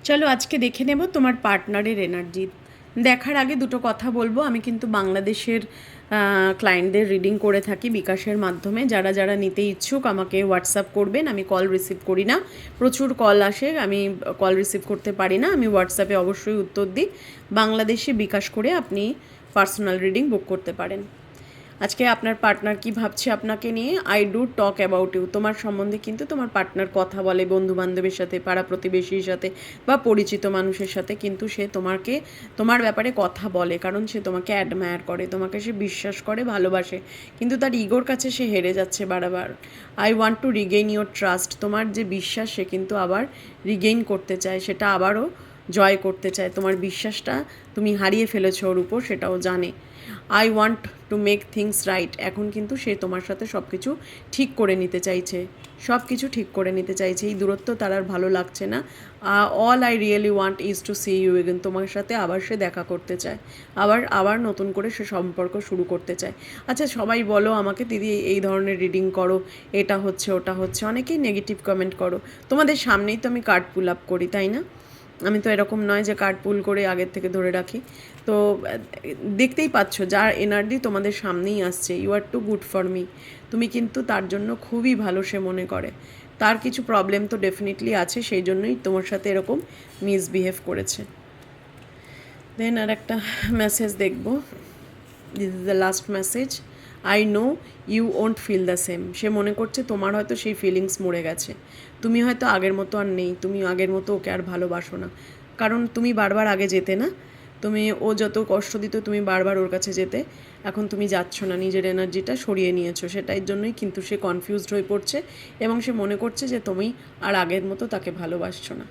চলো আজকে দেখে নেব তোমার পার্টনারের এনার্জি। দেখার আগে দুটো কথা বলবো। আমি কিন্তু বাংলাদেশের ক্লায়েন্টদের রিডিং করে থাকি বিকাশের মাধ্যমে। যারা যারা নিতে ইচ্ছুক আমাকে হোয়াটসঅ্যাপ করবেন। আমি কল রিসিভ করি না, প্রচুর কল আসে, আমি কল রিসিভ করতে পারি না। আমি হোয়াটসঅ্যাপে অবশ্যই উত্তর দিই। বাংলাদেশে বিকাশ করে আপনি পার্সোনাল রিডিং বুক করতে পারেন। আজকে আপনার পার্টনার কি ভাবছে আপনাকে নিয়ে, I do talk about you. তোমার সম্বন্ধে কিন্তু তোমার পার্টনার কথা বলে বন্ধু বান্ধবের সাথে, পাড়া প্রতিবেশীর সাথে বা পরিচিত মানুষের সাথে, কিন্তু সে তোমার ব্যাপারে কথা বলে, কারণ সে তোমাকে অ্যাডমায়ার করে, তোমাকে সে বিশ্বাস করে, ভালোবাসে, কিন্তু তার ইগোর কাছে সে হেরে যাচ্ছে বারবার। I want to Regain your trust. তোমার যে বিশ্বাস সে কিন্তু আবার রিগেইন করতে চায়, সেটা আবারও জয় করতে চায়। তোমার বিশ্বাসটা তুমি হারিয়ে ফেলেছো ওর উপর, সেটাও জানে। I want to make things right. এখন কিন্তু সে তোমার সাথে সব কিছু ঠিক করে নিতে চাইছে, সব কিছু ঠিক করে নিতে চাইছে। এই দূরত্ব তার আর ভালো লাগছে না। All I really want is to see you again. তোমার সাথে আবার সে দেখা করতে চায়, আবার নতুন করে সে সম্পর্ক শুরু করতে চায়। আচ্ছা, সবাই বলো আমাকে, দিদি এই ধরনের রিডিং করো, এটা হচ্ছে ওটা হচ্ছে, অনেকেই নেগেটিভ কমেন্ট করো। তোমাদের সামনেই তো আমি কার্ড পুল আপ করি, তাই না? আমি তো এরকম নয় যে কার্ড পুল করে আগের থেকে ধরে রাখি। তো দেখতেই পাচ্ছ যার এনার্জি তোমাদের সামনেই আসছে। You are too good for me. তুমি কিন্তু তার জন্য খুবই ভালো সে মনে করে। তার কিছু প্রবলেম তো ডেফিনেটলি আছে, সেই জন্যই তোমার সাথে এরকম মিসবিহেভ করেছে। দেন আর একটা মেসেজ দেখব। This is the last message. I know you won't feel the same. সে মনে করছে তোমার হয়তো সেই ফিলিংস মরে গেছে, তুমি হয়তো আগের মতো আর নেই, তুমি আগের মতো ওকে আর ভালোবাসো না, কারণ তুমি বারবার আগে যেতে না। ও যত কষ্ট দিত তুমি বারবার ওর কাছে যেতে, এখন তুমি যাচ্ছ না, নিজের এনার্জিটা সরিয়ে নিয়েছো। সেটার জন্যই কিন্তু সে কনফিউজড হয়ে পড়ছে এবং সে মনে করছে যে তুমি আর আগের মতো তাকে ভালোবাসছো না।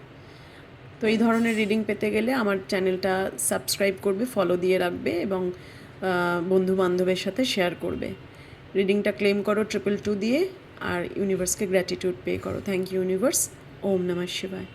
তো এই ধরনের রিডিং পেতে গেলে আমার চ্যানেলটা সাবস্ক্রাইব করবে, ফলো দিয়ে রাখবে এবং বন্ধু বান্ধবের সাথে শেয়ার করবে। রিডিংটা ক্লেম করো 222 দিয়ে, আর ইউনিভার্সকে গ্র্যাটিটিউড পে করো। Thank you universe. ওম নমঃ শিবায়।